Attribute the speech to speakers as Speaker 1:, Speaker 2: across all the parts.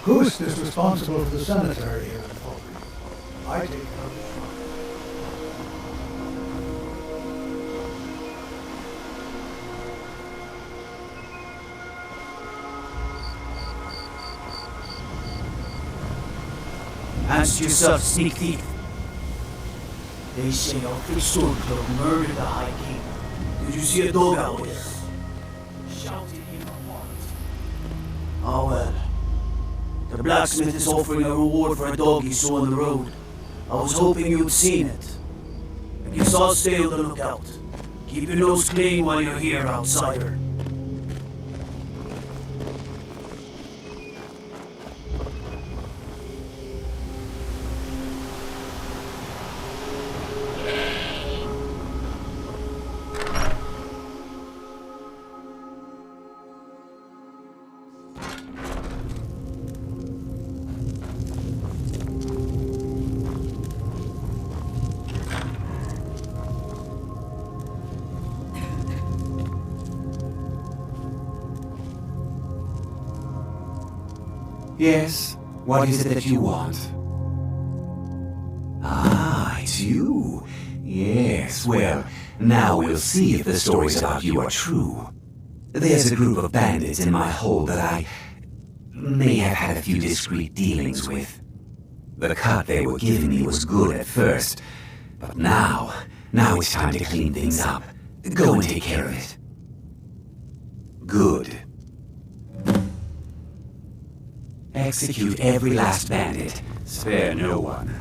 Speaker 1: Hoost is responsible for the cemetery here in Falkreath. I take care of the shrine.
Speaker 2: Answer yourself, sneak thief. They say our three sword cloak murdered the High King. Did you see a dog out there? Shouted him apart. Oh well. The blacksmith is offering a reward for a dog he saw on the road. I was hoping you'd seen it. I guess I'll stay on the lookout. Keep your nose clean while you're here, outsider.
Speaker 3: Yes, what is it that you want? Ah, it's you. Yes, well, now we'll see if the stories about you are true. There's a group of bandits in my hold that I may have had a few discreet dealings with. The cut they were giving me was good at first, but now it's time to clean things up. Go and take care of it. Good. Execute every last bandit. Spare no one.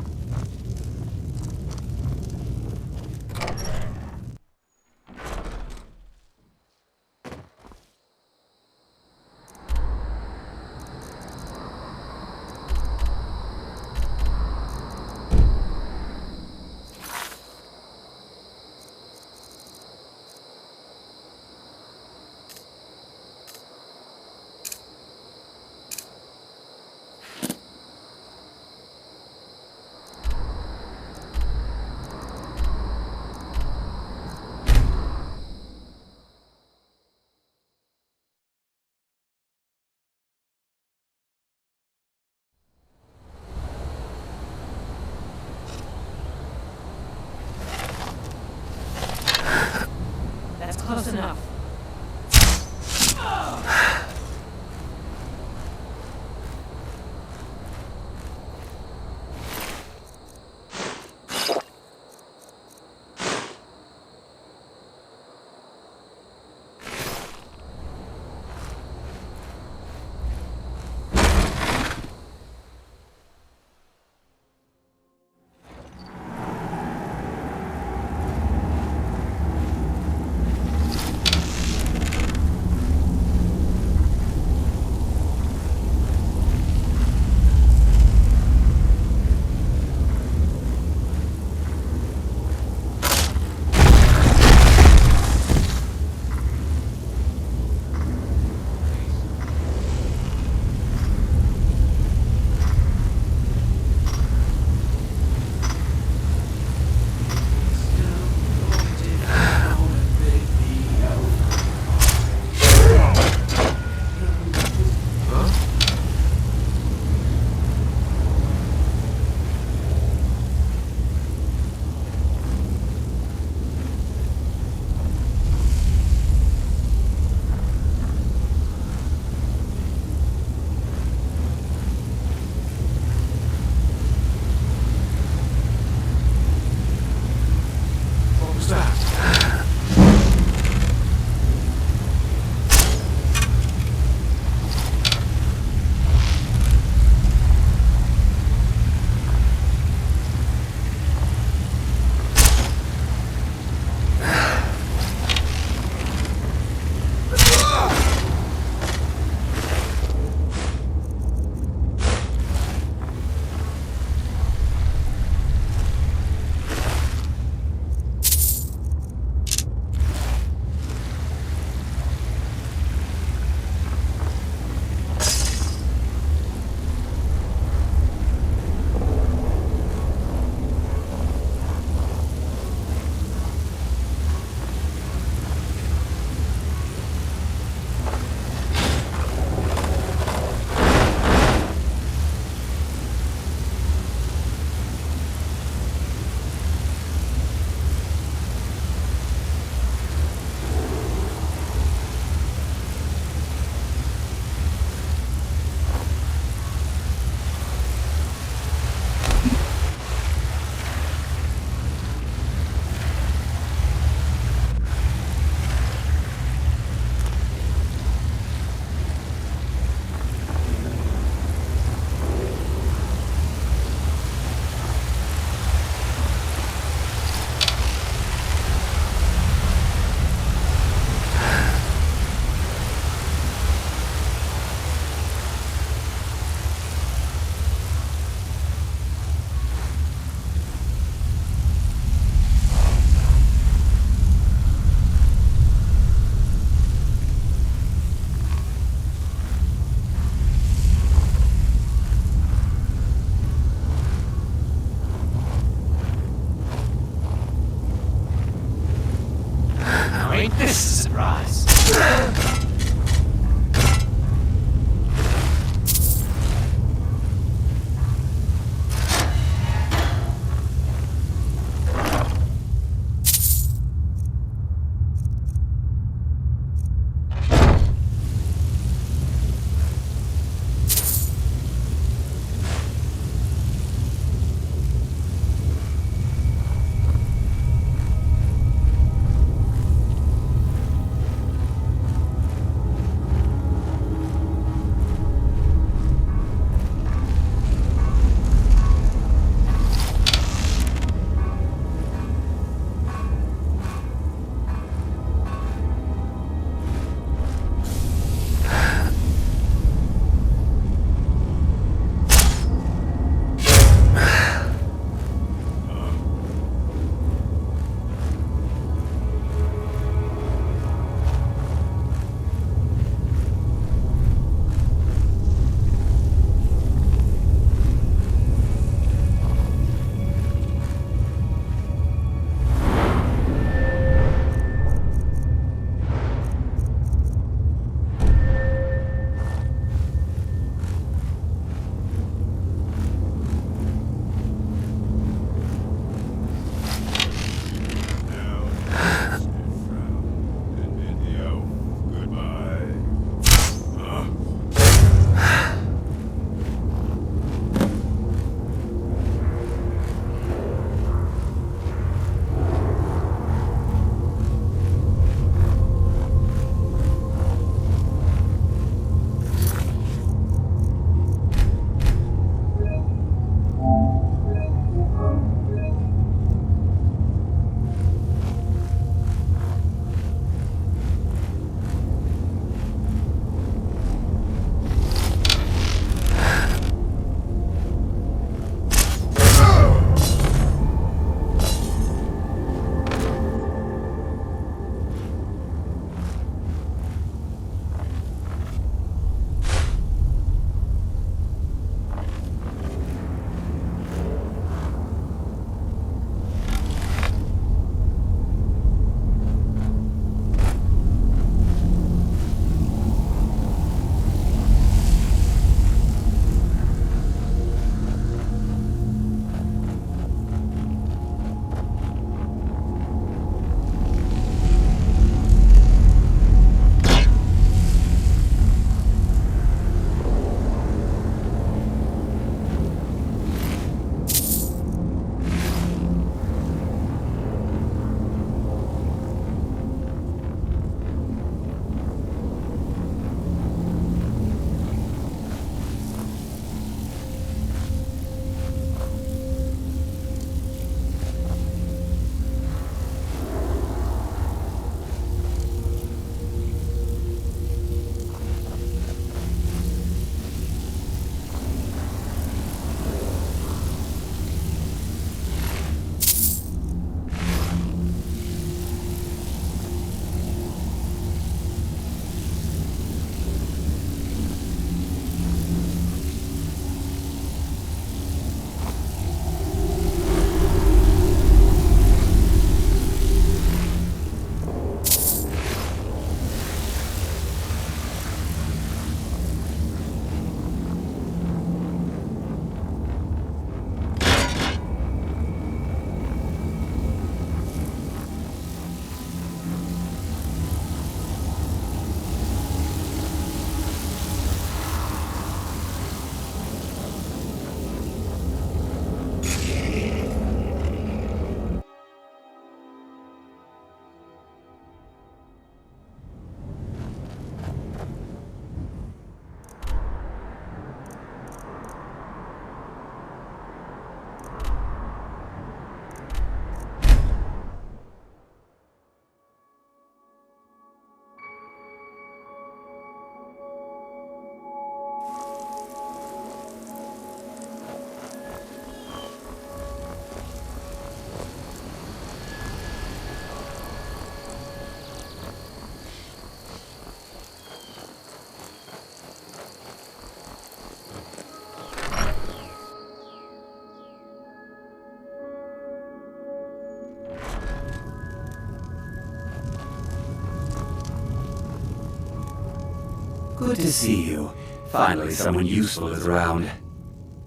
Speaker 3: Good to see you. Finally, someone useful is around.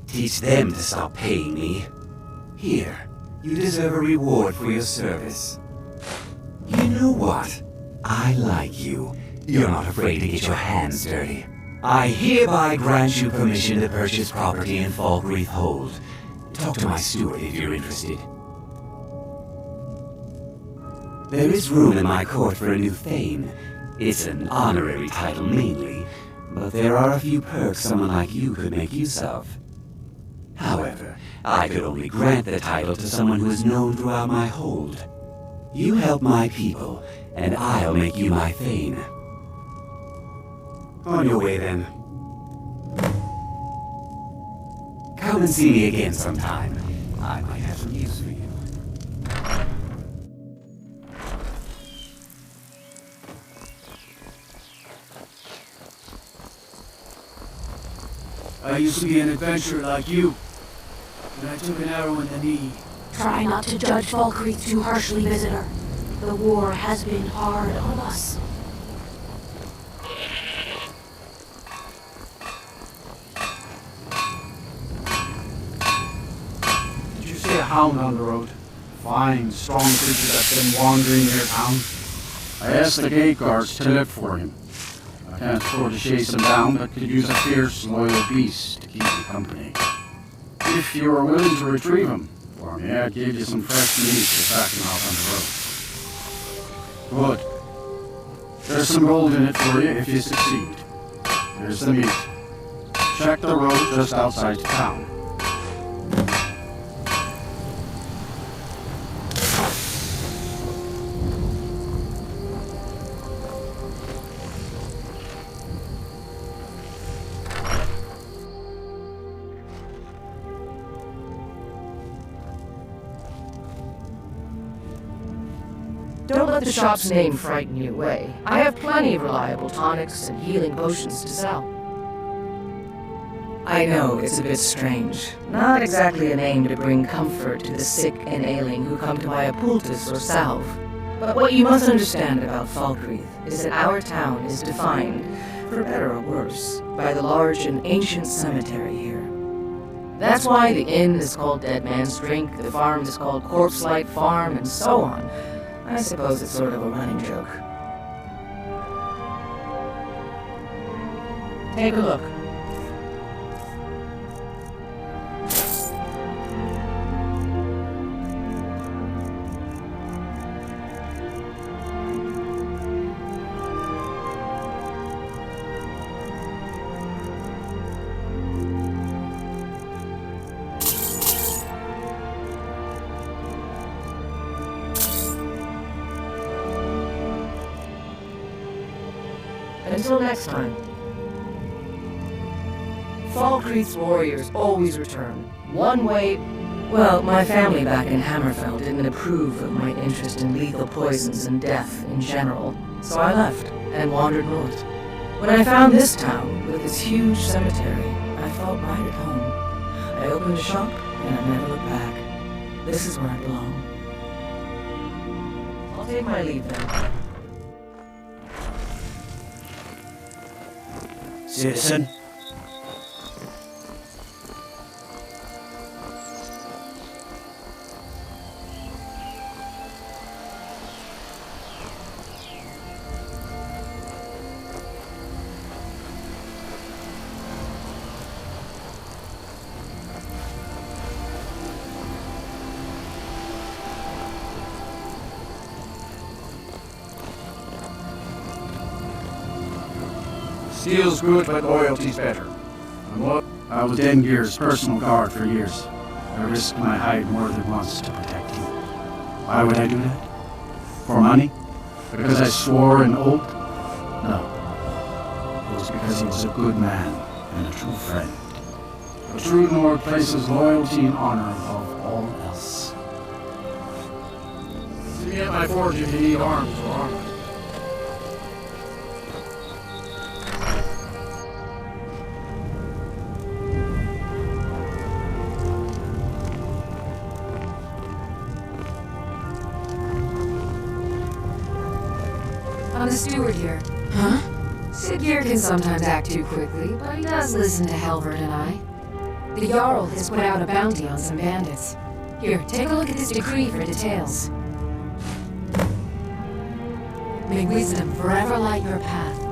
Speaker 3: Teach them to stop paying me. Here, you deserve a reward for your service. You know what? I like you. You're not afraid to get your hands dirty. I hereby grant you permission to purchase property in Falkreath Hold. Talk to my steward if you're interested. There is room in my court for a new Thane. It's an honorary title mainly, but there are a few perks someone like you could make use of. However, I could only grant the title to someone who is known throughout my hold. You help my people, and I'll make you my Thane. On your way, then. Come and see me again sometime. I might have some use for you.
Speaker 2: I used to be an adventurer like you, and I took an arrow in the knee.
Speaker 4: Try not to judge Falkreath too harshly, visitor. The war has been hard on us.
Speaker 5: Did you see a hound on the road? Fine, strong creature that's been wandering near town. I asked the gate guards to look for him. I can't afford to chase him down, but could use a fierce, loyal beast to keep me company. If you are willing to retrieve him for me, I'd give you some fresh meat to back him out on the road. Good. There's some gold in it for you if you succeed. Here's the meat. Check the road just outside town.
Speaker 6: Don't let the shop's name frighten you away. I have plenty of reliable tonics and healing potions to sell. I know it's a bit strange. Not exactly a name to bring comfort to the sick and ailing who come to buy a poultice or salve. But what you must understand about Falkreath is that our town is defined, for better or worse, by the large and ancient cemetery here. That's why the inn is called Dead Man's Drink, the farm is called Corpse Light Farm, and so on. I suppose it's sort of a running joke. Take a look. Until next time. Falkreath's warriors always return. One way... Well, my family back in Hammerfell didn't approve of my interest in lethal poisons and death in general, so I left and wandered north. When I found this town with its huge cemetery, I felt right at home. I opened a shop and I've never looked back. This is where I belong. I'll take my leave then.
Speaker 2: Citizen?
Speaker 5: Steel's good, but loyalty's better. And what? I was Dengir's personal guard for years. I risked my hide more than once to protect him. Why would I do that? For money? Because I swore an oath? No. It was because he was a good man and a true friend. A true Nord places loyalty and honor above all else. See me at my forge if you need arms or armor.
Speaker 4: I'm the steward here.
Speaker 6: Huh?
Speaker 7: Siggeir can sometimes act too quickly, but he does listen to Helvert and I. The Jarl has put out a bounty on some bandits. Here, take a look at this decree for details. May wisdom forever light your path.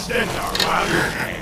Speaker 8: Stendarr while you're at it.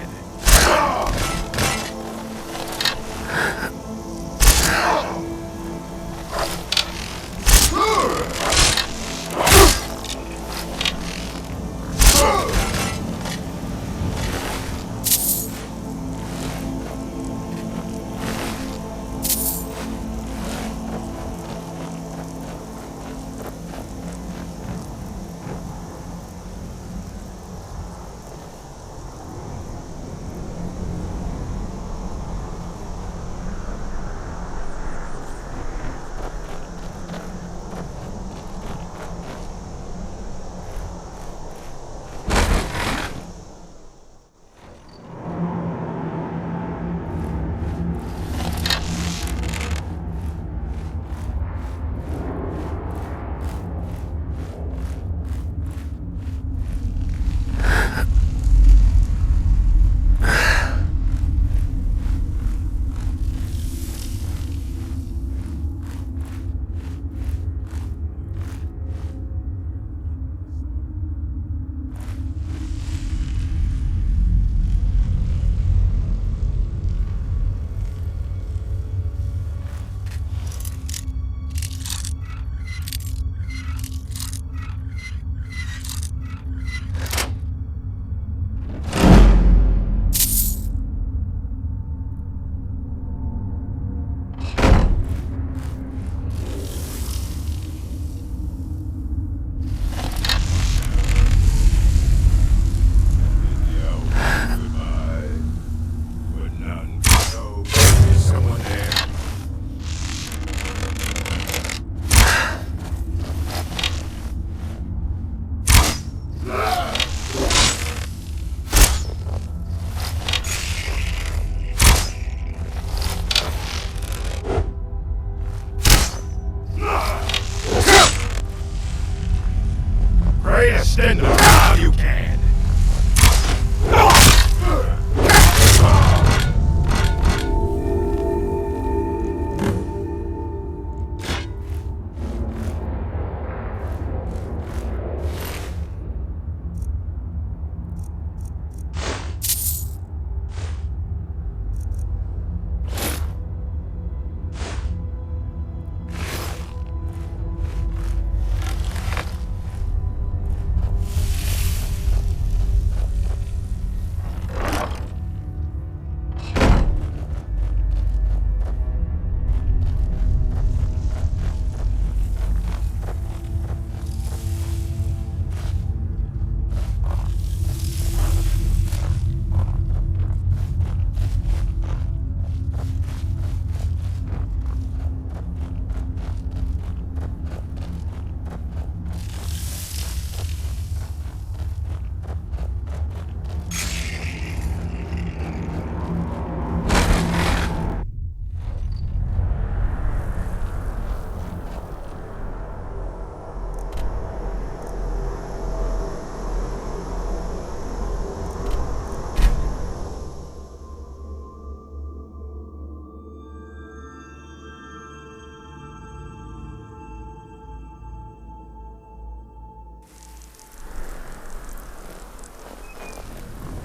Speaker 8: Stendarr while you can.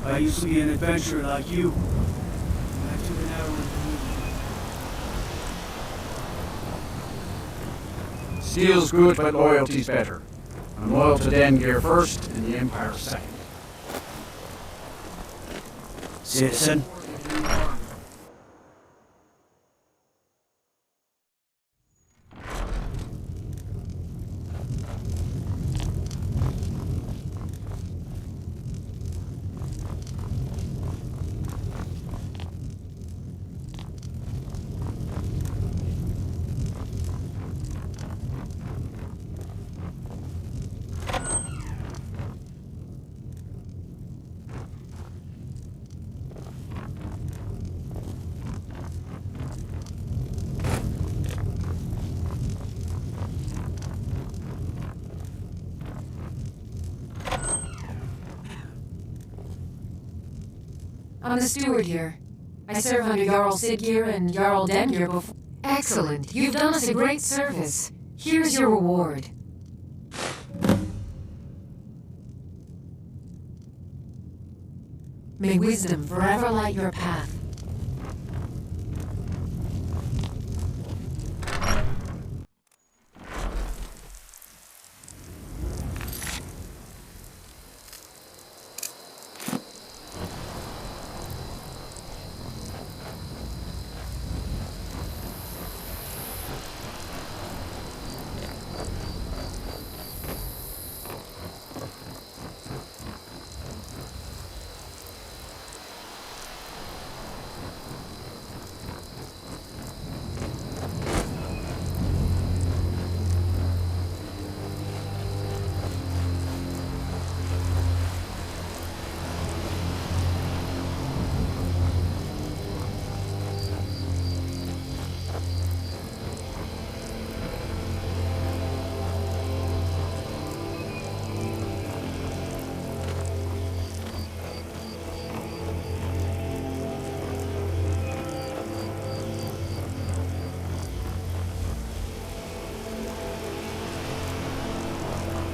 Speaker 2: I used to be an adventurer like you. I took an arrow in the
Speaker 5: Steel's good, but loyalty's better. I'm loyal to Dengear first, and the Empire second.
Speaker 2: citizen.
Speaker 7: I'm the steward here. I serve under Jarl Siggeir and Jarl Dengeir before. Excellent. You've done us a great service. Here's your reward. May wisdom forever light your path.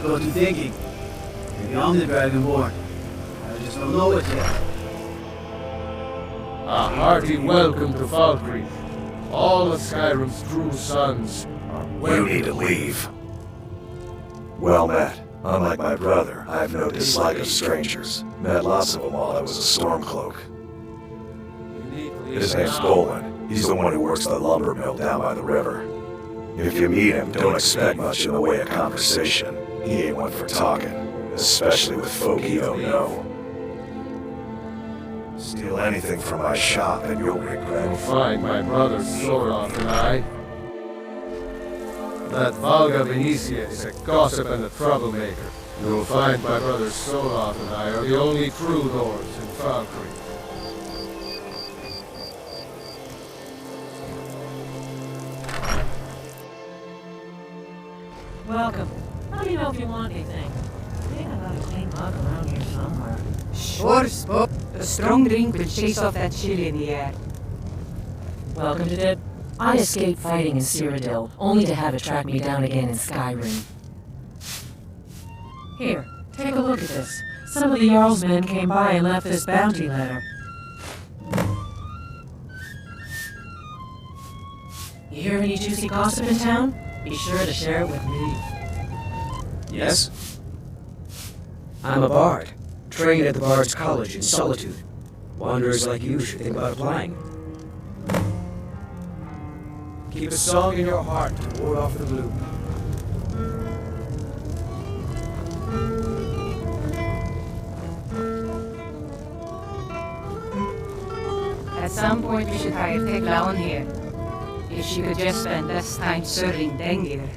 Speaker 2: Got to thinking. Maybe I'm the Dragonborn. I just don't know it yet.
Speaker 9: A hearty welcome to Falkreath. All of Skyrim's true sons are
Speaker 8: You
Speaker 9: welcome.
Speaker 8: need to leave. Well met. Unlike my brother, I have no dislike of strangers. Met lots of them while I was a Stormcloak. His name's Bolin. He's the one who works the lumber mill down by the river. If you meet him, don't expect much in the way of conversation. He ain't one for talking, especially with folk he don't know. Steal anything from my shop and you'll
Speaker 9: You'll
Speaker 8: regret.
Speaker 9: find my brother's sword off and I. That Valga Venetia is a gossip and a troublemaker. You'll find my brothers Soloth and I are the only true lords in Falkreath.
Speaker 6: Welcome. Let me know if you want anything. I think I got a clean mug around here somewhere.
Speaker 10: Sure, Spook. A strong drink will chase off that chill in the air.
Speaker 6: Welcome to Dip. I escaped fighting in Cyrodiil, only to have it track me down again in Skyrim. Here, take a look at this. Some of the Jarl's men came by and left this bounty letter. You hear any juicy gossip in town? Be sure to share it with me.
Speaker 11: Yes? I'm a bard, trained at the Bard's College in Solitude. Wanderers like you should think about applying. Keep a song in your heart to ward off the gloom.
Speaker 10: At some point, we should hire Teglaon here. If she could just spend less time serving Dengeir.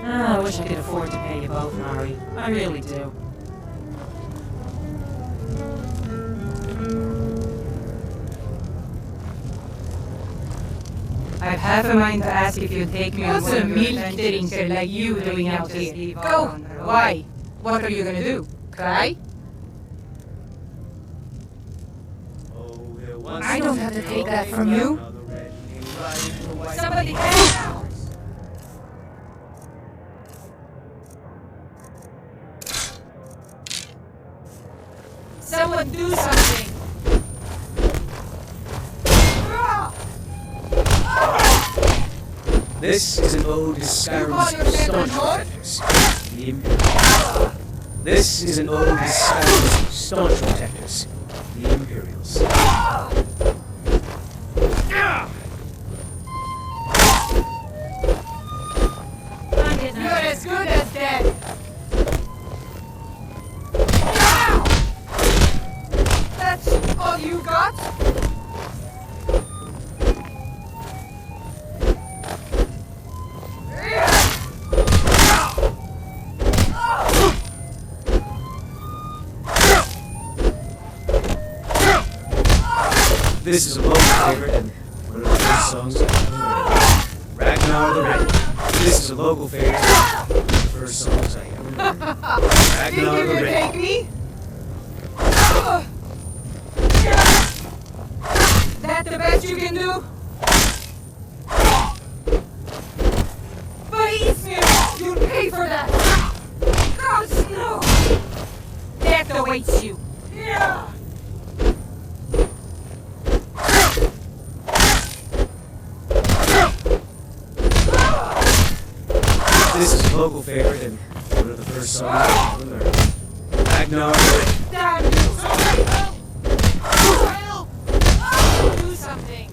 Speaker 6: I wish I could afford to pay you both, Mari. I really do.
Speaker 10: I've half a mind to ask if you'd take me on. What's a milk drinker like you doing out here? Go! Why? What are you gonna do? Cry? I don't have to take that from you. Somebody help! Someone do something!
Speaker 11: This is an ode to Skyrim's staunch protectors, the Imperials. This is an ode to Skyrim's staunch protectors, the Imperials.
Speaker 10: You're as good as dead! That's all you got?
Speaker 11: This is a local favorite and one of the first songs I ever learned. Ragnar the Red. This is a local favorite and one of the first songs I ever learned. Ragnar the Red.
Speaker 10: Take me? That the best you can do? Please, you'll pay for that! God, no! Death awaits you!
Speaker 11: This is a local favorite and one of the first songs I ever learned. Ragnar the Red.
Speaker 10: Damn you! Do something!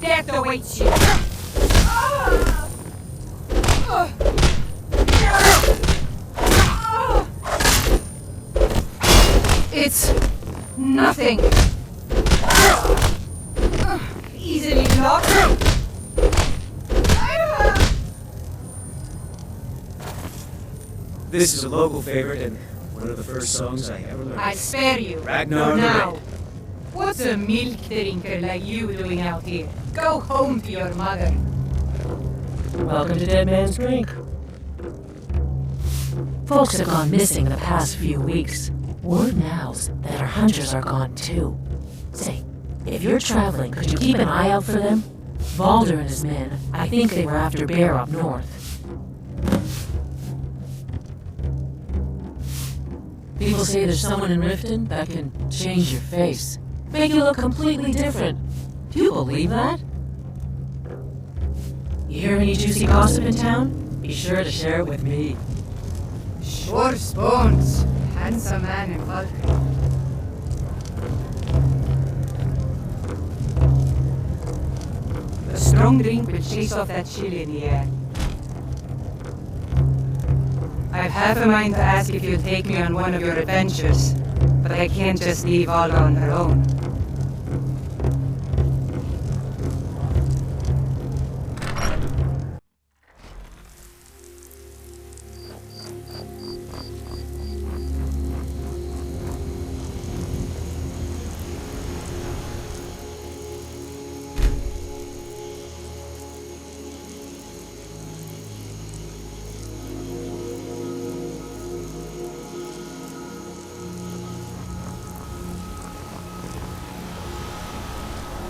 Speaker 10: Death awaits you! It's nothing! Easily locked!
Speaker 11: This is a local favorite and one of the first songs I ever learned.
Speaker 10: I spare you.
Speaker 11: Ragnar the
Speaker 10: now.
Speaker 11: Red.
Speaker 10: What's a milk drinker like you doing out here? Go home to your mother.
Speaker 6: Welcome to Dead Man's Drink. Folks have gone missing the past few weeks. Word now's that our hunters are gone too. Say, if you're traveling, could you keep an eye out for them? Balder and his men, I think they were after bear up north. People say there's someone in Riften that can change your face, make you look completely different. Do you believe that? You hear any juicy gossip in town? Be sure to share it with me.
Speaker 10: Sure spoons. Handsome man in Valkyrie. A strong drink will chase off that chill in the air. I've half a mind to ask if you'll take me on one of your adventures, but I can't just leave Olga on her own.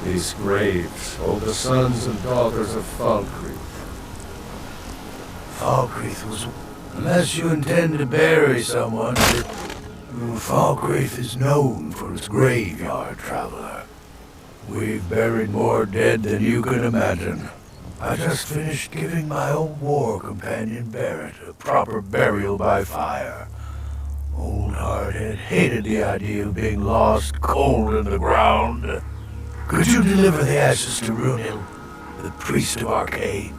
Speaker 9: These graves hold the sons and daughters of Falkreath.
Speaker 1: Falkreath was... Unless you intend to bury someone, Falkreath is known for its graveyard, traveler. We've buried more dead than you can imagine. I just finished giving my old war companion Barrett a proper burial by fire. Old Hardhead hated the idea of being lost cold in the ground. Could you deliver the ashes to Runil, the priest of Arcane?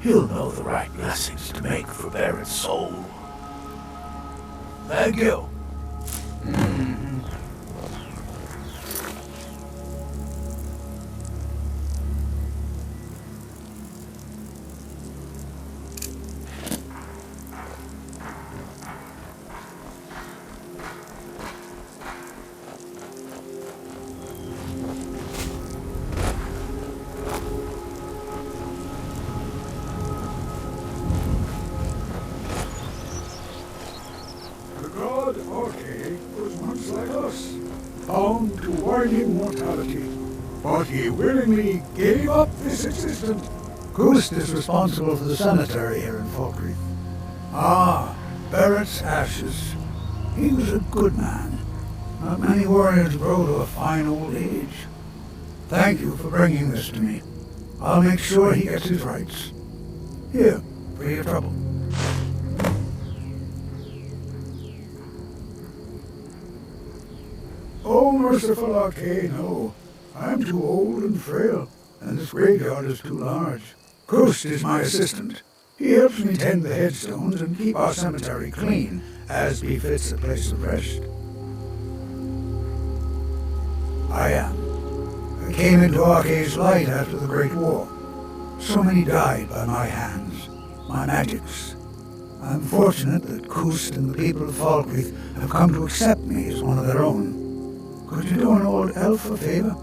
Speaker 1: He'll know the right blessings to make for Barrett's soul. Thank you.
Speaker 12: Bound to winding mortality, but he willingly gave up this existence.
Speaker 1: Ghost is responsible for the cemetery here in Falkreath. Ah,
Speaker 12: Barrett's ashes. He was a good man. Not many warriors grow to a fine old age. Thank you for bringing this to me. I'll make sure he gets his rights. Here, for your trouble. Oh, merciful Arcane, no. I'm too old and frail, and this graveyard is too large. Kust is my assistant. He helps me tend the headstones and keep our cemetery clean, as befits a place of rest. I came into Arcane's light after the Great War. So many died by my hands, my magics. I'm fortunate that Kust and the people of Falkreath have come to accept me as one of their own. Could you do an old elf a favor?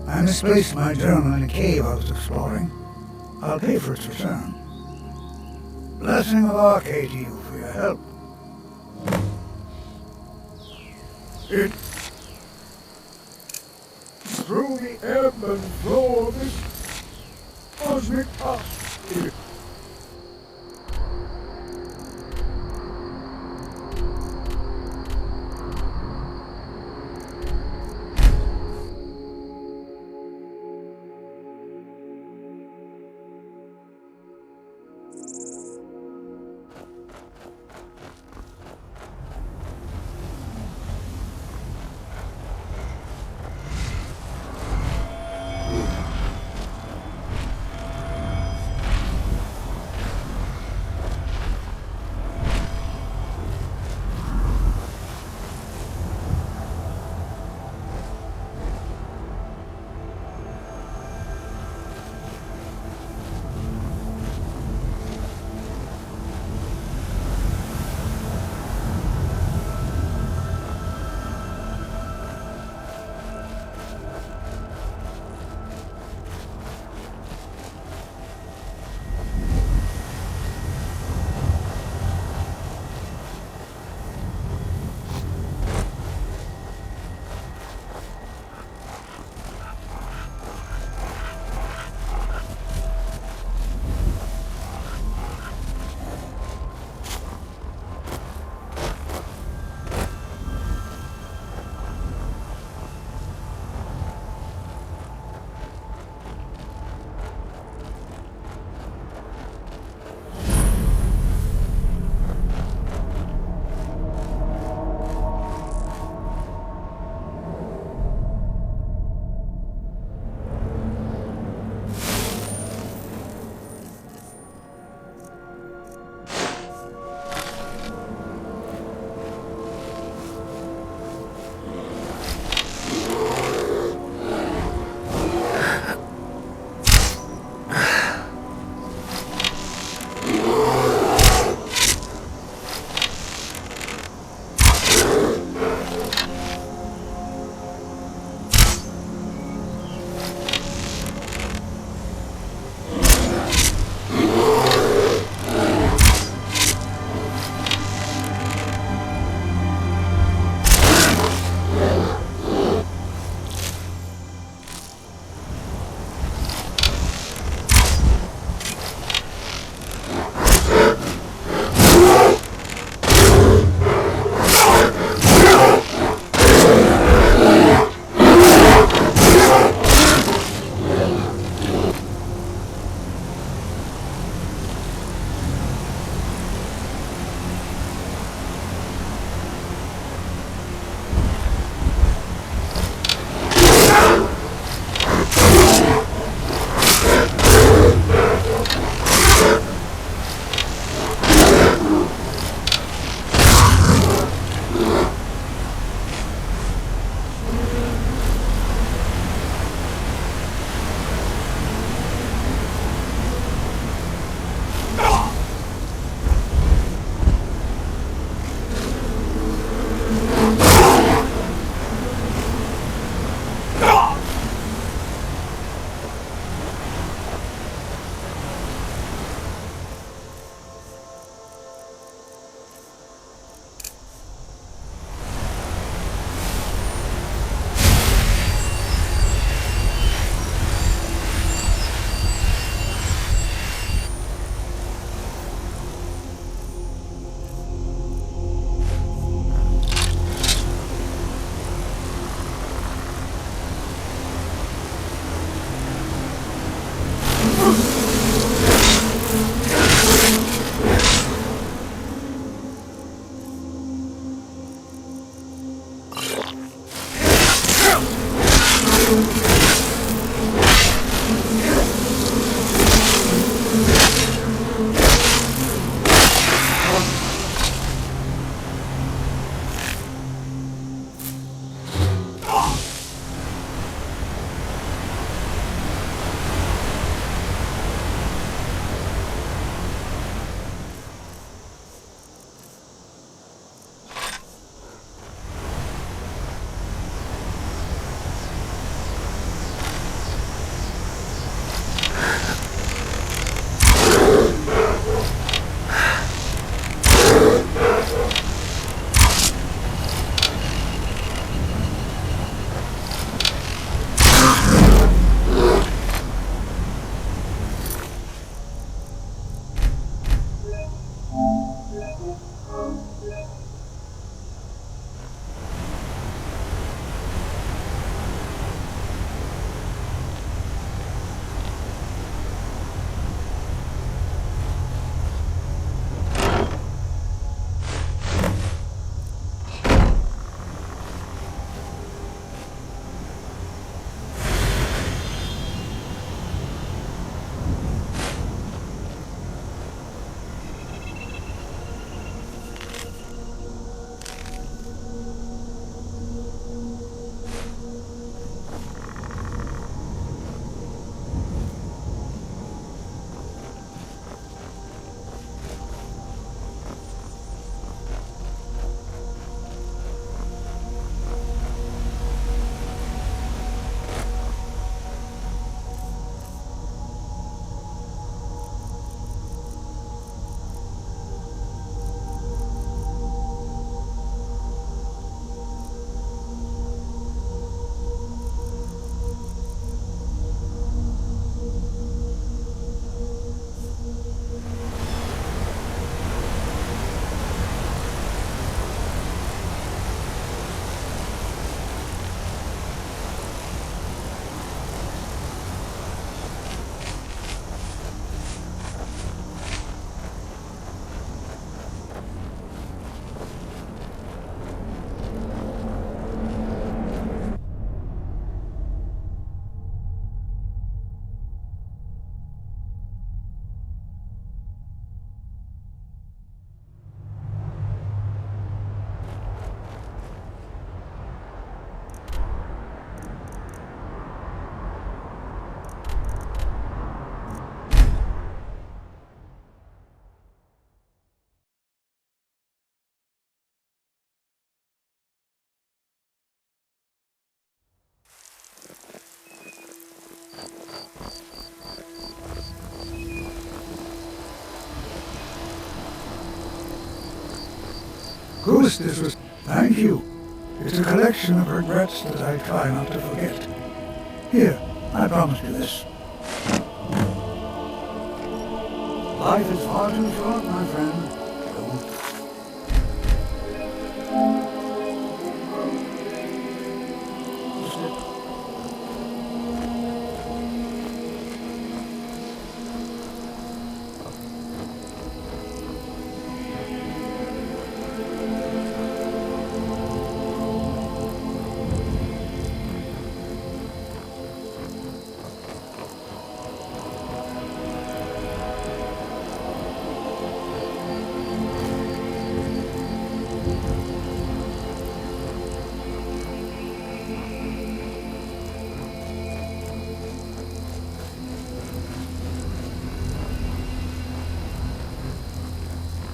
Speaker 12: I misplaced my journal in a cave I was exploring. I'll pay for its return. Blessing of Arcane to you for your help. It... Through the ebb and flow of this cosmic past. Goose, this was... Thank you. It's a collection of regrets that I try not to forget. Here, I promise you this. Life is far too short, my friend.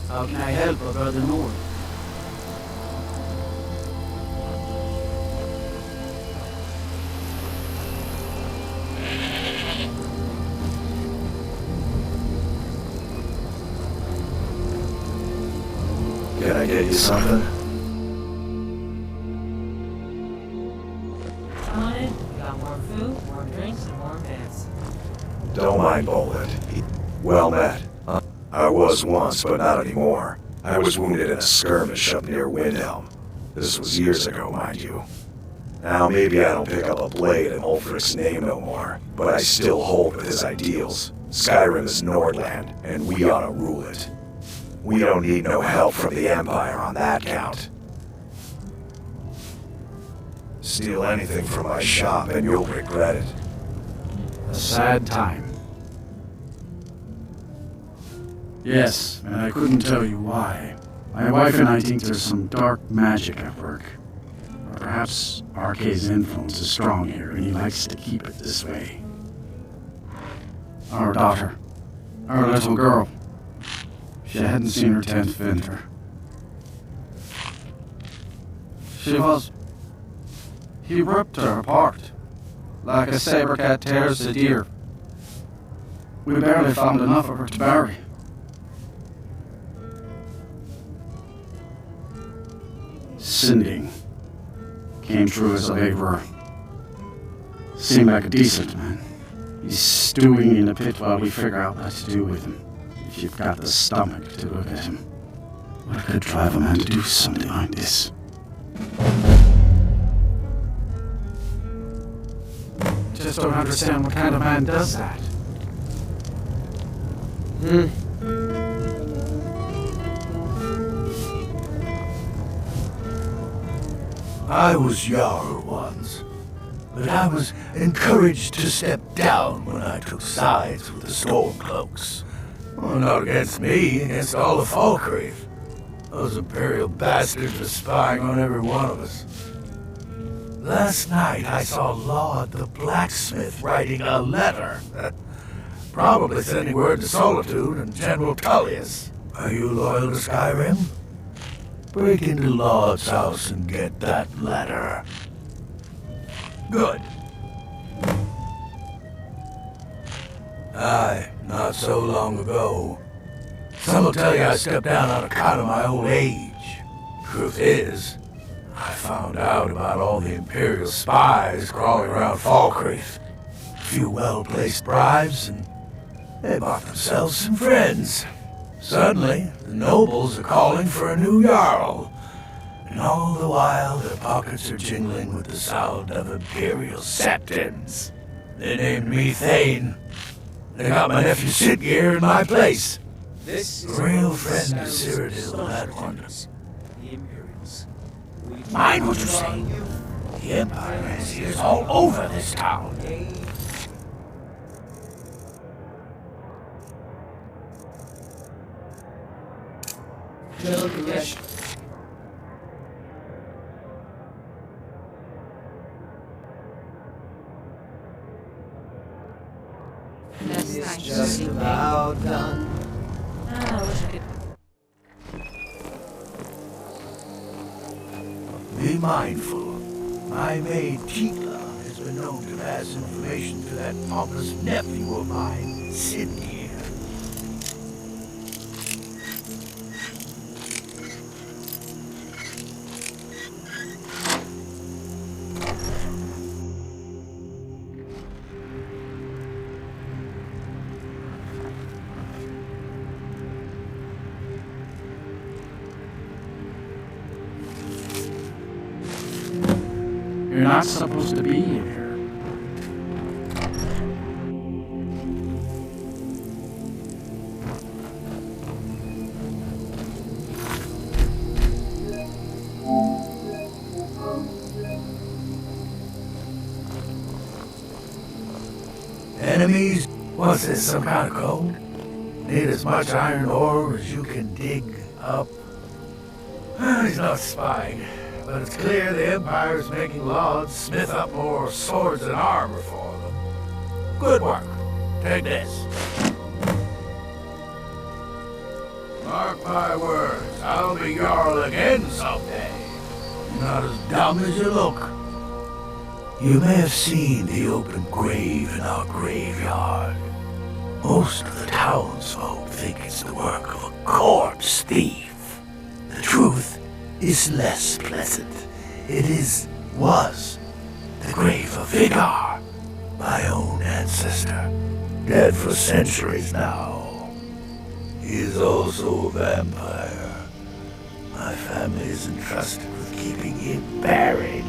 Speaker 2: How can I help a brother Nord?
Speaker 8: Can I get you something?
Speaker 10: Come on in. We got warm food, warm drinks, and warm beds.
Speaker 8: Don't mind Bolin. Well met. I was once, but not anymore. I was wounded in a skirmish up near Windhelm. This was years ago, mind you. Now maybe I don't pick up a blade in Ulfric's name no more, but I still hold with his ideals. Skyrim is Nordland, and we ought to rule it. We don't need no help from the Empire on that count. Steal anything from my shop and you'll regret it.
Speaker 5: A sad time. Yes, and I couldn't tell you why. My wife and I think there's some dark magic at work. Or perhaps Arkay's influence is strong here, and he likes to keep it this way. Our daughter. Our little girl. She hadn't seen her 10th winter. He ripped her apart, like a saber cat tears a deer. We barely found enough of her to bury. Sinding came through as a laborer. Seemed like a decent man. He's stewing in a pit while we figure out what to do with him. If you've got the stomach to look at him. What could drive a man to do something like this? Just don't understand what kind of man does that.
Speaker 1: I was Jarl once, but I was encouraged to step down when I took sides with the Stormcloaks. Well, not against me, against all of Falkreath. Those Imperial bastards were spying on every one of us. Last night I saw Laud the blacksmith writing a letter. Probably sending word to Solitude and General Tullius. Are you loyal to Skyrim? Break into Laud's house and get that letter. Good. Aye, not so long ago. Some will tell you I stepped down on account of my old age. Truth is, I found out about all the Imperial spies crawling around Falkreath. A few well-placed bribes, and they bought themselves some friends. Suddenly, the nobles are calling for a new Jarl. And all the while, their pockets are jingling with the sound of Imperial septons. They named me Thane. They got my nephew Siggeir in my place.
Speaker 11: This is
Speaker 1: A real friend of Cyrodiil, that one.
Speaker 11: The Imperials.
Speaker 1: Mind what you say. The Empire has ears all over this town.
Speaker 11: Gilgamesh. It's just about done.
Speaker 10: I wish I could.
Speaker 1: Be mindful. My maid Tikla has been known to pass information to that pompous nephew of mine, Siggeir.
Speaker 5: You're not supposed to be in here.
Speaker 1: Enemies? What's this, some kind of code? Need as much iron ore as you can dig up. He's not spying, but it's clear the Empire's making laws smith up more swords and armor for them. Good work. Take this. Mark my words, I'll be Jarl again someday. You're not as dumb as you look. You may have seen the open grave in our graveyard. Most of the townsfolk think it's the work of a corpse thief. The truth is less pleasant. It was the grave of Vigar, my own ancestor, dead for centuries now. He is also a vampire. My family is entrusted with keeping him buried.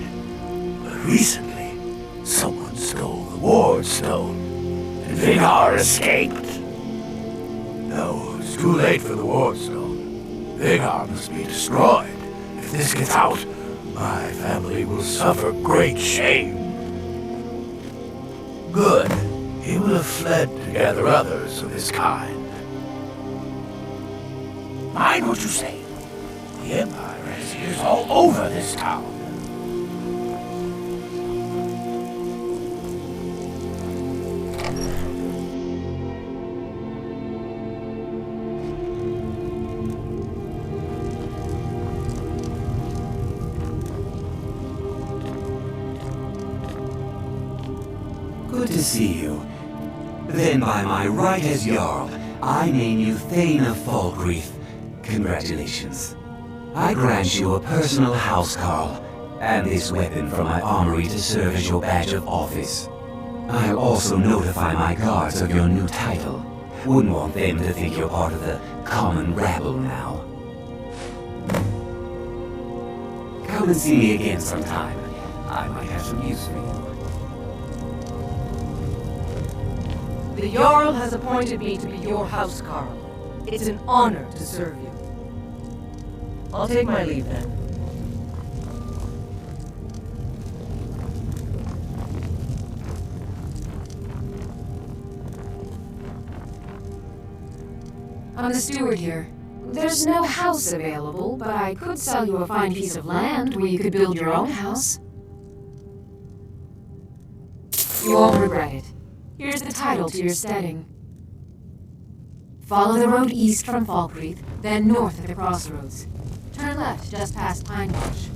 Speaker 1: But recently, someone stole the ward stone, and Vigar escaped. No, it's too late for the ward stone. Vigar must be destroyed. If this gets out, my family will suffer great shame. Good. He will have fled to gather others of his kind. Mind what you say. The Empire has ears all over this town.
Speaker 3: Good to see you. Then by my right as Jarl, I name you Thane of Falkreath. Congratulations. I grant you a personal housecarl, and this weapon from my armory to serve as your badge of office. I'll also notify my guards of your new title. Wouldn't want them to think you're part of the common rabble now. Come and see me again sometime. I might have some use for you.
Speaker 6: The Jarl has appointed me to be your housecarl. It's an honor to serve you. I'll take my leave then.
Speaker 7: I'm the steward here. There's no house available, but I could sell you a fine piece of land where you could build your own house. You won't regret it. Here's the title to your steading. Follow the road east from Falkreath, then north at the crossroads. Turn left just past Pine Marsh.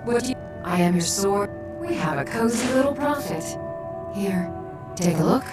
Speaker 7: What do you... I am your sword. We have a cozy little prophet. Here, take a look.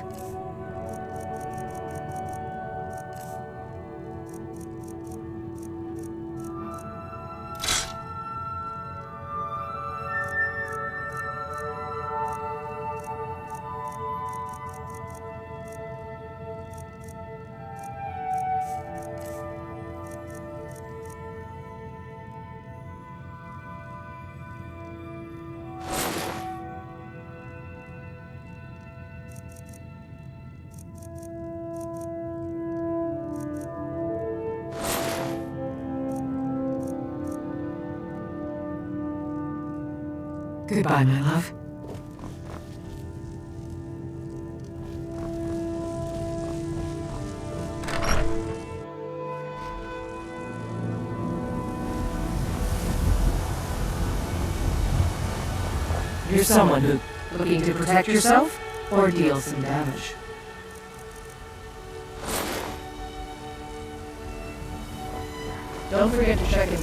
Speaker 7: Goodbye, my love.
Speaker 6: You're someone who looking to protect yourself or deal some damage. Don't forget to check in.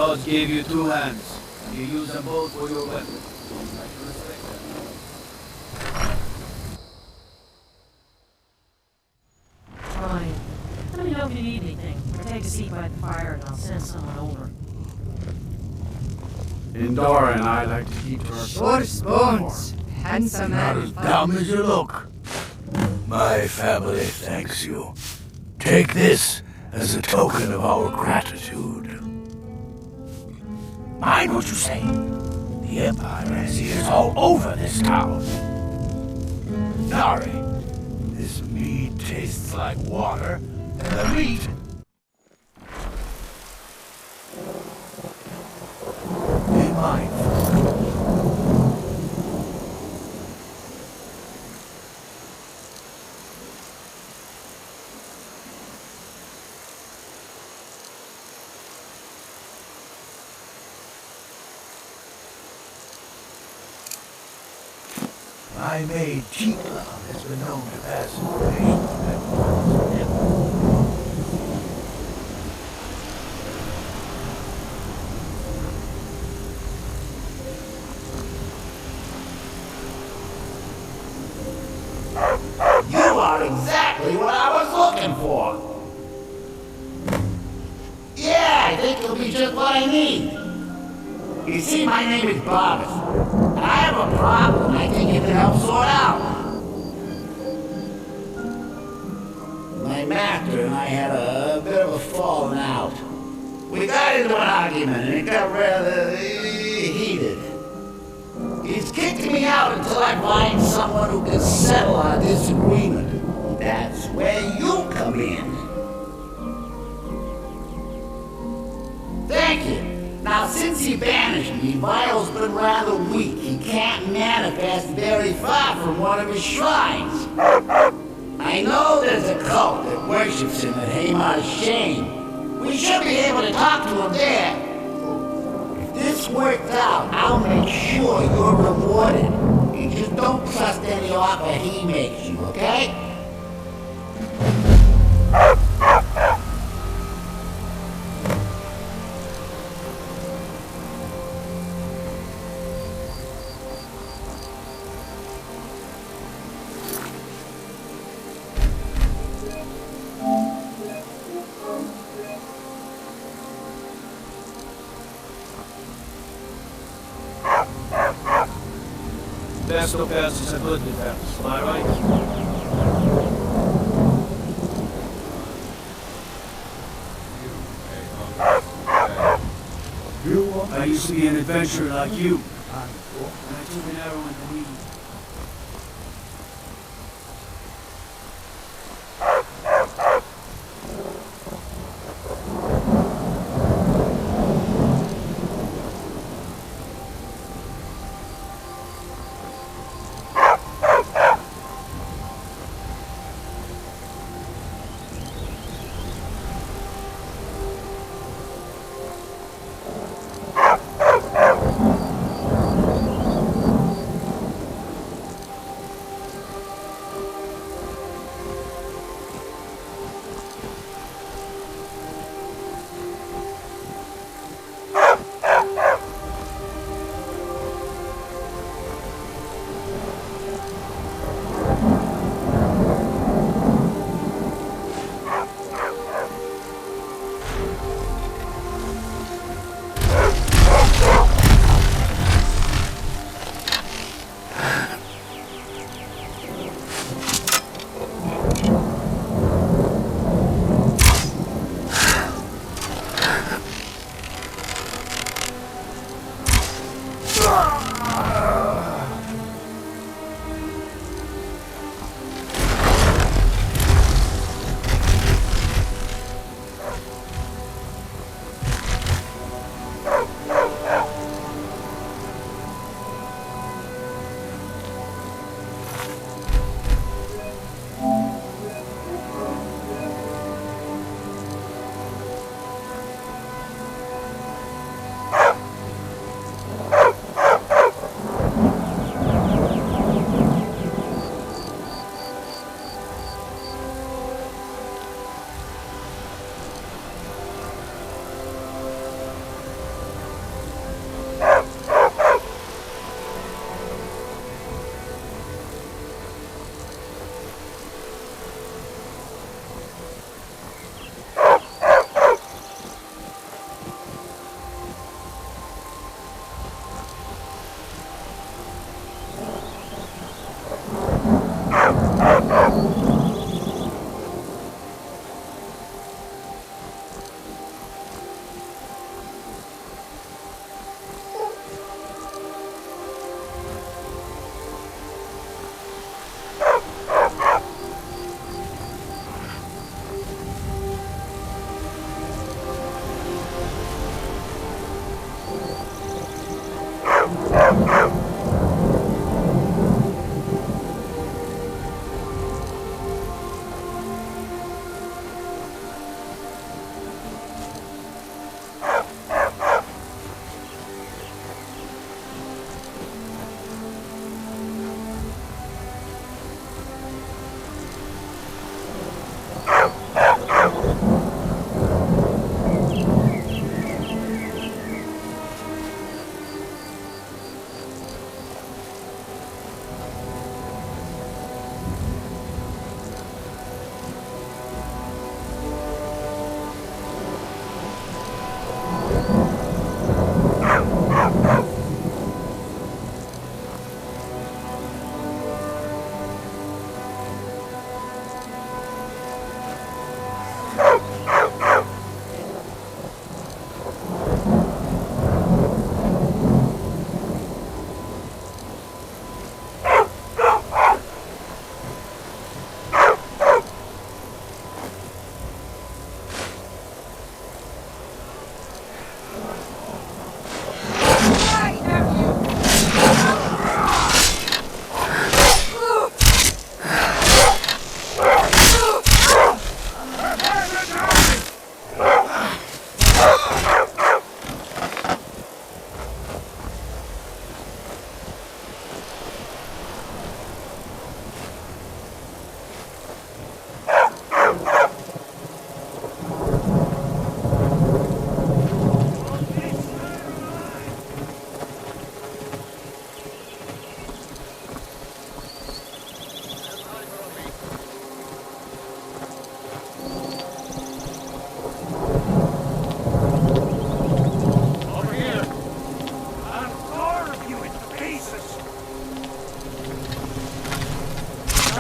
Speaker 2: gods gave you 2 hands, and you use them both for your weapons. I should respect that.
Speaker 10: Fine. Let me know if you need anything. Take a seat by the fire and I'll send someone over.
Speaker 5: Indora and I like to keep to ourselves.
Speaker 10: Bones. Handsome
Speaker 1: Not
Speaker 10: man.
Speaker 1: as dumb as you look. My family thanks you. Take this as a token of our gratitude. Mind what you say. The Empire has ears all over this town. Sorry, this mead tastes like water, and the meat... Be mindful. My maid Chikla has been known to pass information on that.
Speaker 13: You are exactly what I was looking for. Yeah, I think it'll be just what I need. You see, my name is Bobbis, and I have a problem I think you can help sort out. My master and I had a bit of a falling out. We got into an argument and it got rather heated. He's kicked me out until I find someone who can settle our disagreement. That's where you come in. Thank you. Now, since he banished me, Vile's been rather weak. He can't manifest very far from one of his shrines. I know there's a cult that worships him at Hamar's Shame. We should be able to talk to him there. If this works out, I'll make sure you're rewarded. You just don't trust any offer he makes you, okay?
Speaker 2: Best of best is a good defense, am I right? I used to be an adventurer like you. And I took an arrow in the knee.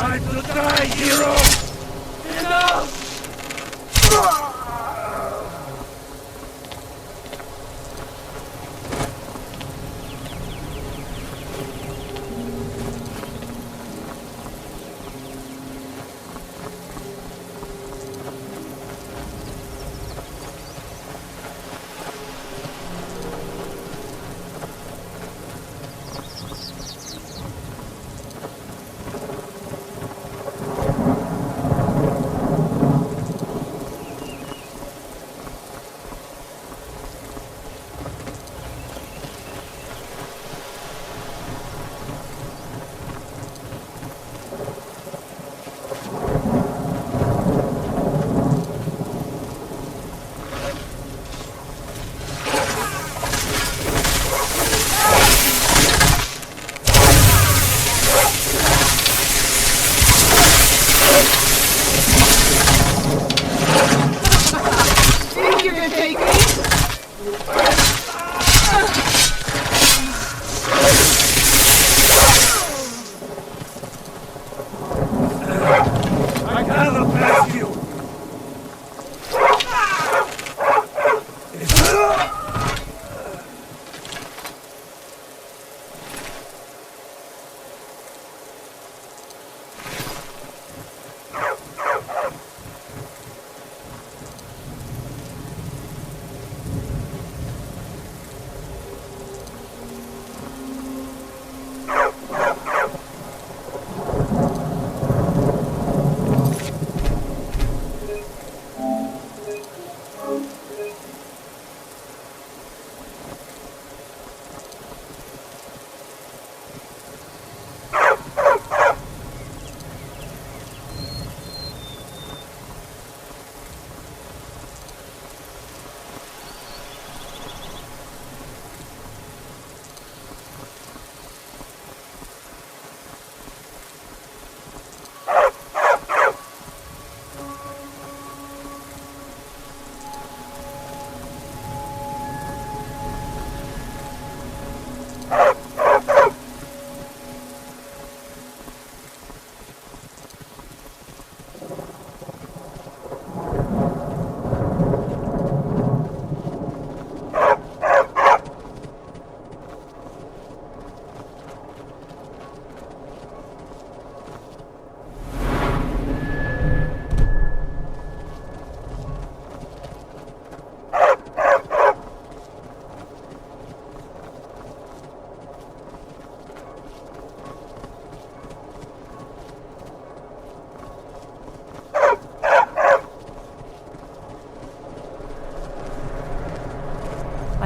Speaker 1: Time to die, hero!
Speaker 2: Enough!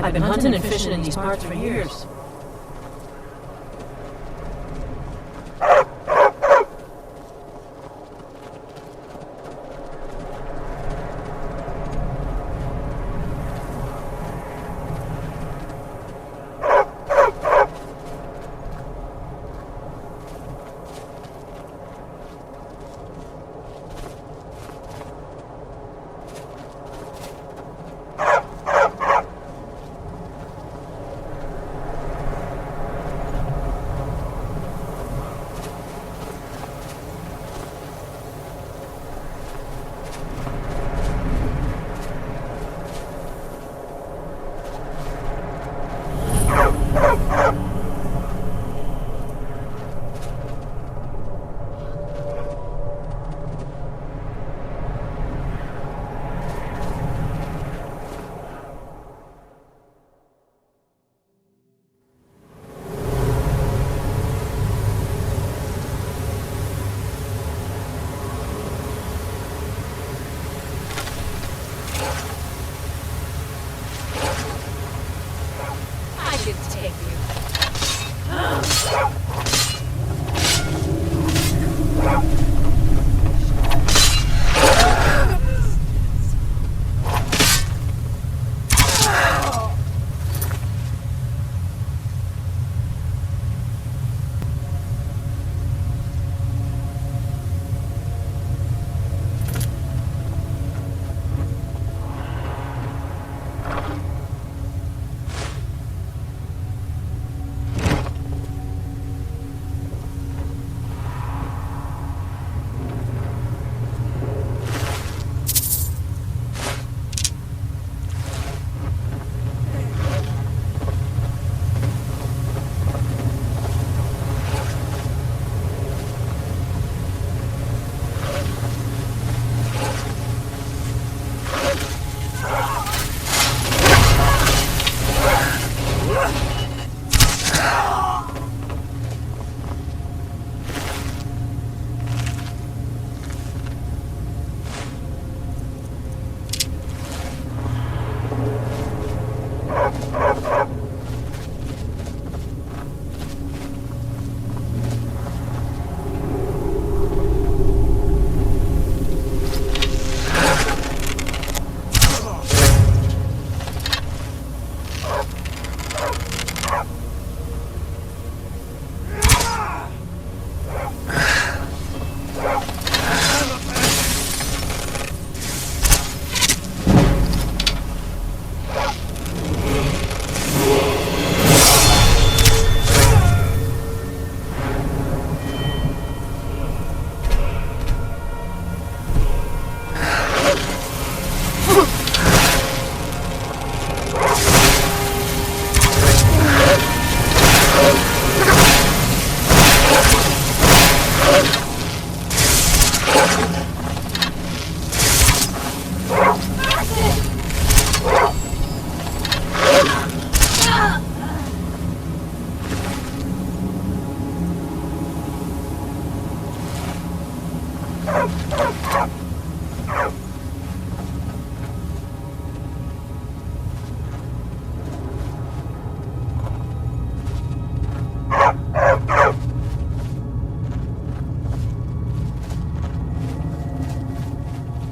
Speaker 14: I've been hunting and fishing in these parts for years.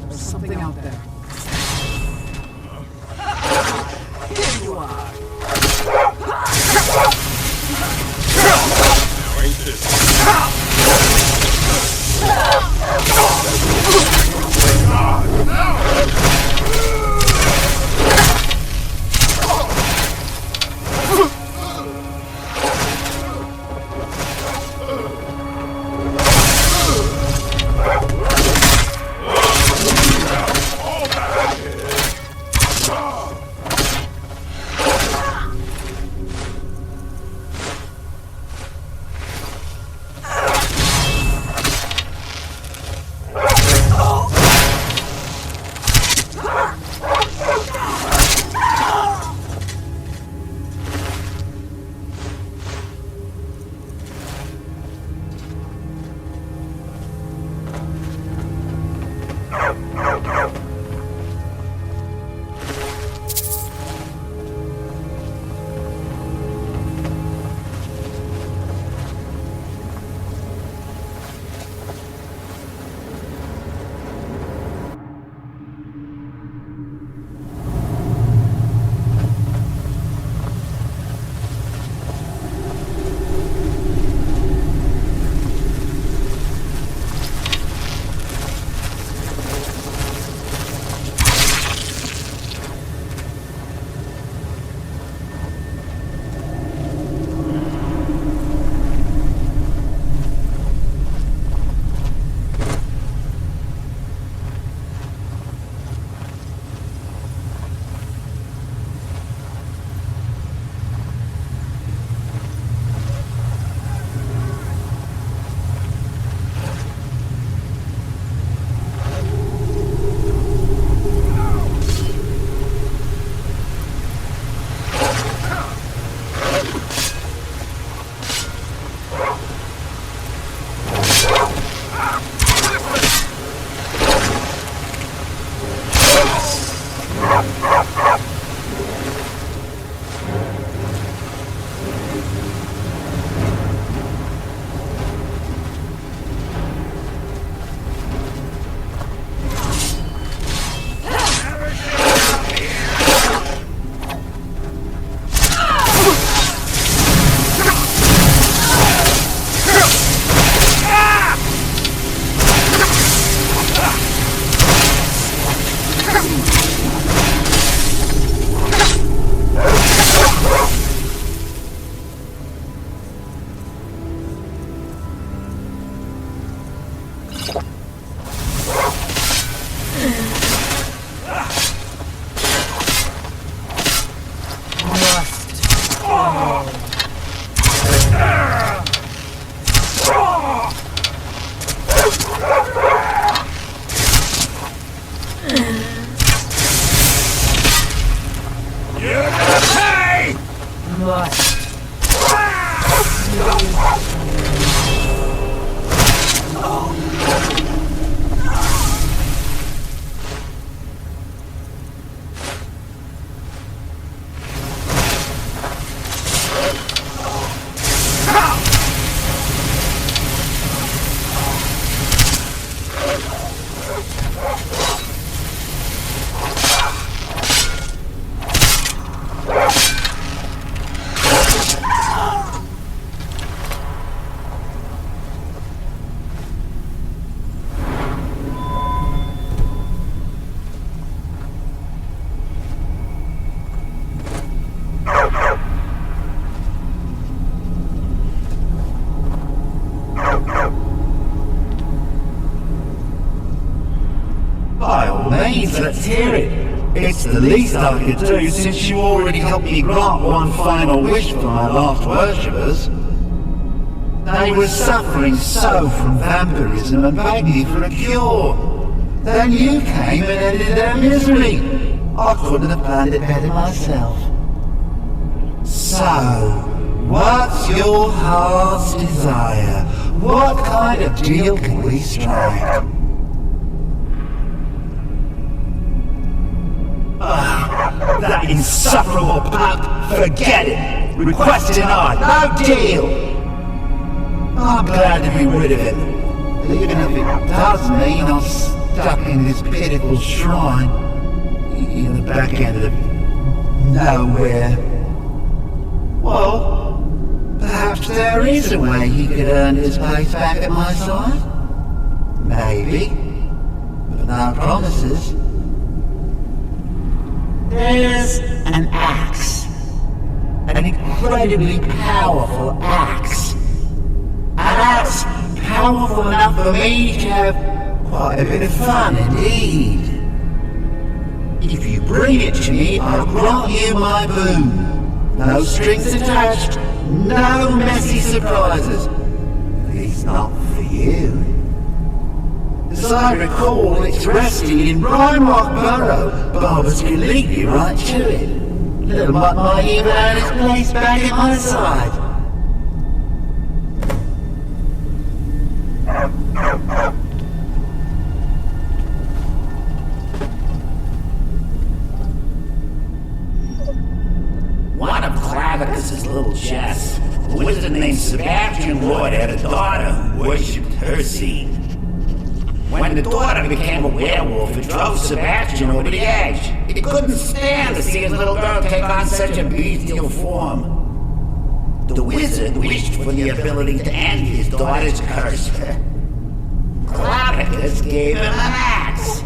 Speaker 2: There's something out there. Here you are.
Speaker 13: Let's hear it. It's the least I could do since you already helped me grant one final wish for my last worshippers. They were suffering so from vampirism and begged me for a cure. Then you came and ended their misery. I couldn't have planned it better myself. So, what's your heart's desire? What kind of deal can we strike? That insufferable pup, forget it. Request denied. No deal. I'm glad to be rid of him. Even if it does mean I'm stuck in this pitiful shrine in the back end of nowhere. Well, perhaps there is a way he could earn his place back at my side. Maybe. But no promises. There's an axe. An incredibly powerful axe. An axe powerful enough for me to have quite a bit of fun indeed. If you bring it to me, I'll grant you my boon. No strings attached, no messy surprises. At least not for you. As I recall, it's resting in Rhinerock Burrow. Barbers can lead you right to it. Little Mutt might even earn his place back at my side. One of Clavicus's little chests, a wizard named Sebastian Lloyd, had a daughter who worshipped her seed. When the daughter became a werewolf, it drove Sebastian over the edge. He couldn't stand to see his little girl take on such a bestial form. The wizard wished for the ability to end his daughter's curse. Clavicus gave him an axe.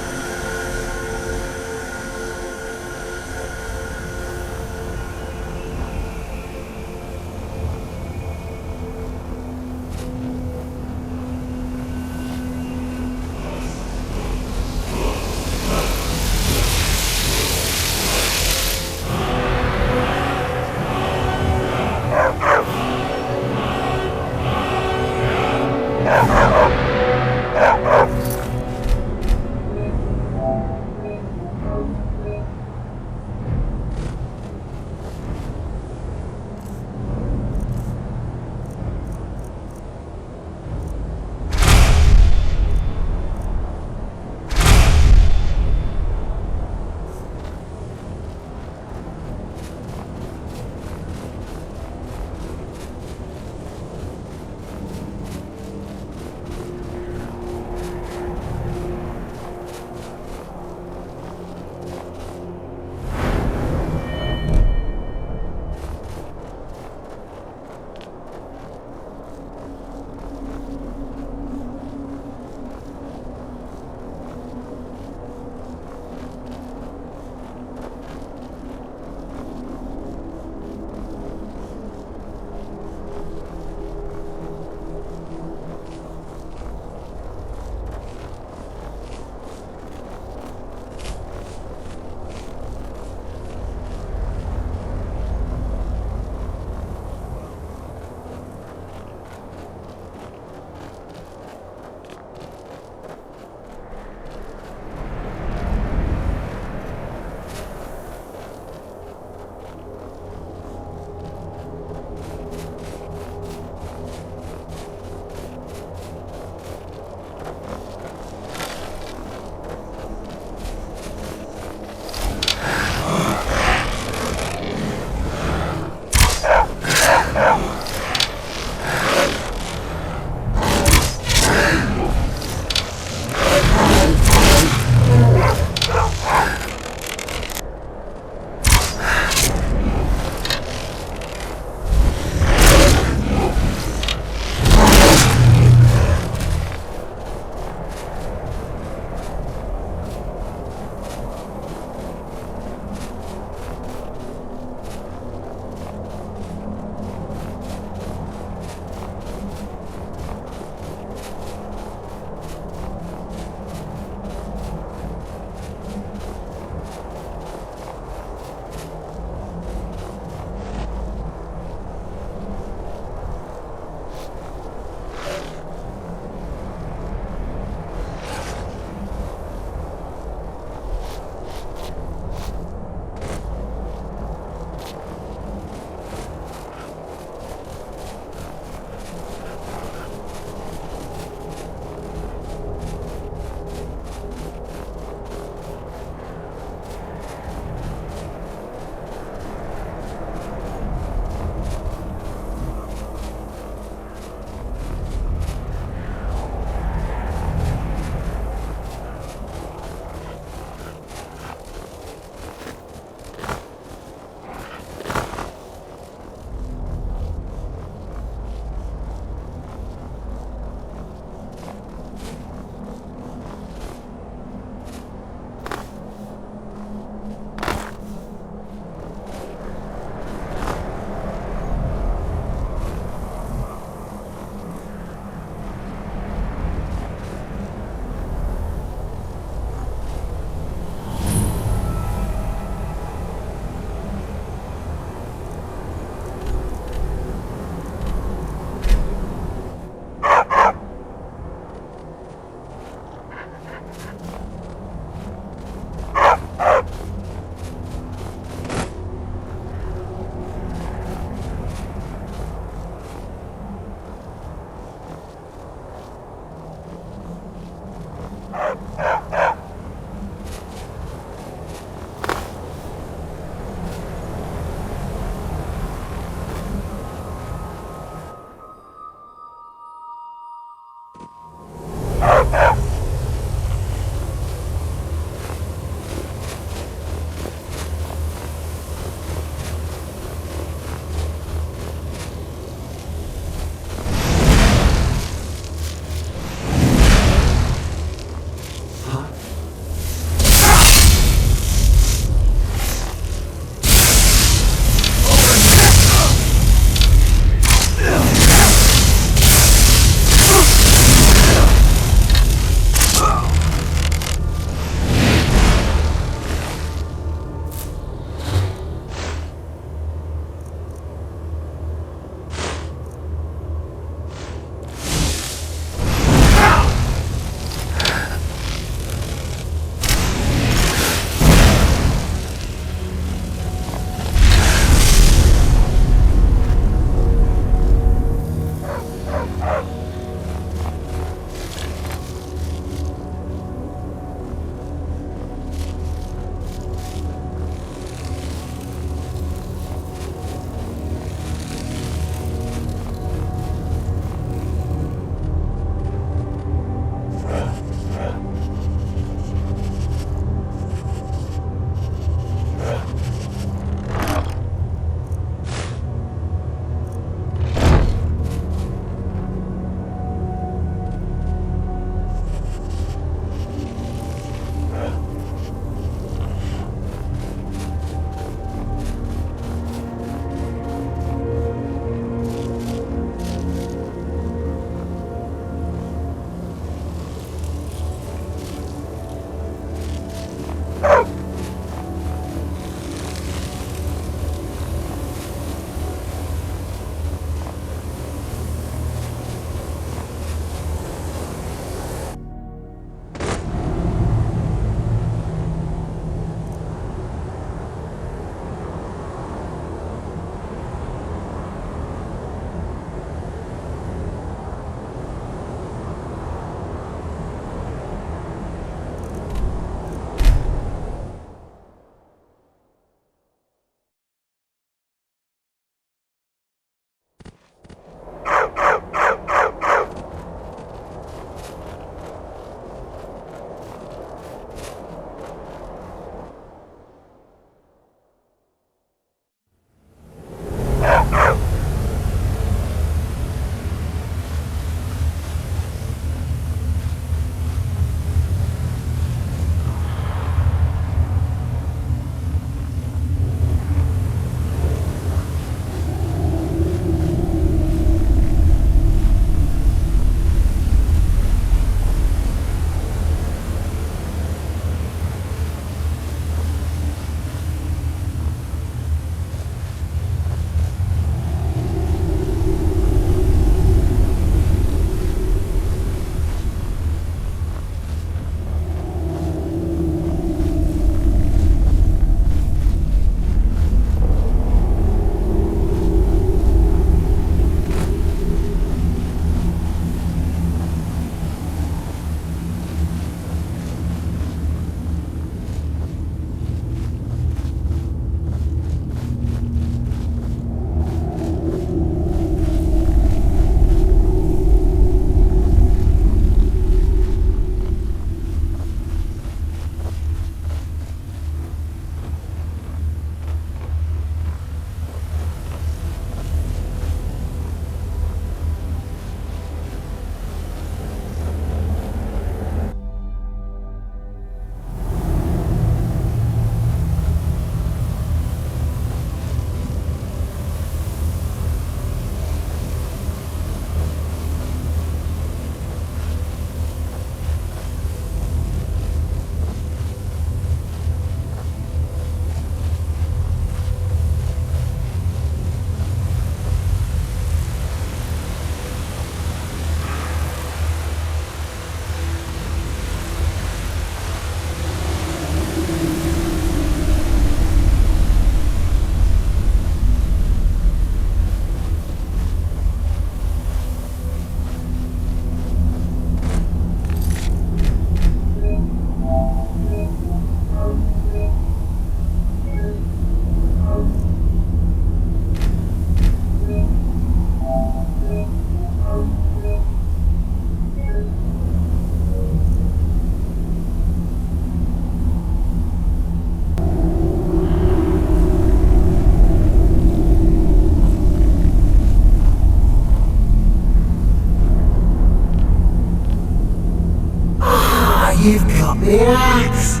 Speaker 13: the axe.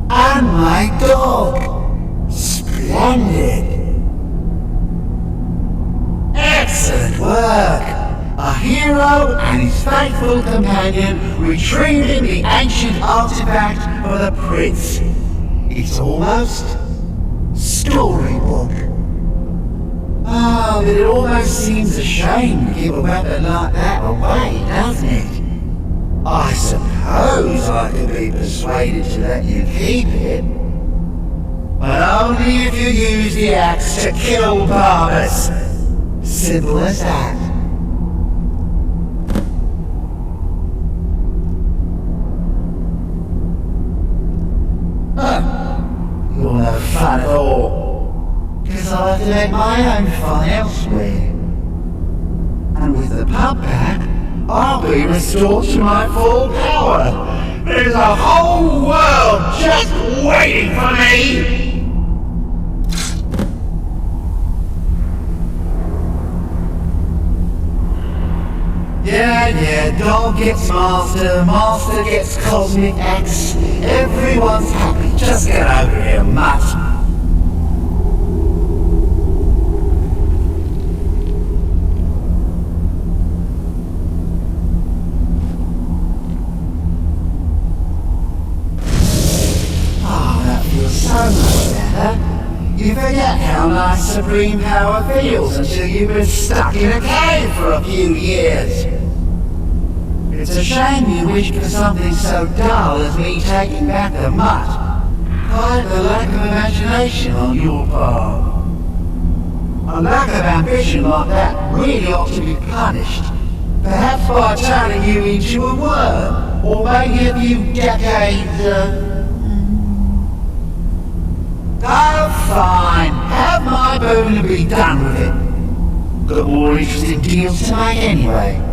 Speaker 13: And my dog. Splendid. Excellent work. A hero and his faithful companion retrieving the ancient artifact for the prince. It's almost storybook. Oh, but it almost seems a shame to give a weapon like that away, doesn't it? I suppose I could be persuaded to let you keep it. But only if you use the axe to kill Barbas. Simple as that. You're no fun at all. Because I'll have to make my own fun elsewhere. And with the pub back, I'll be restored to my full power. There's a whole world just waiting for me! Yeah, dog gets master, master gets cosmic axe. Everyone's happy, just get over here, mutt. Oh, that feels so much better. You forget how nice supreme power feels until you've been stuck in a cave for a few years. It's a shame you wish for something so dull as me taking back the mutt. Quite the lack of imagination on your part. A lack of ambition like that really ought to be punished. Perhaps by turning you into a worm, or maybe a few decades, Oh, fine. Have my boon and be done with it. Got more interesting deals to make anyway.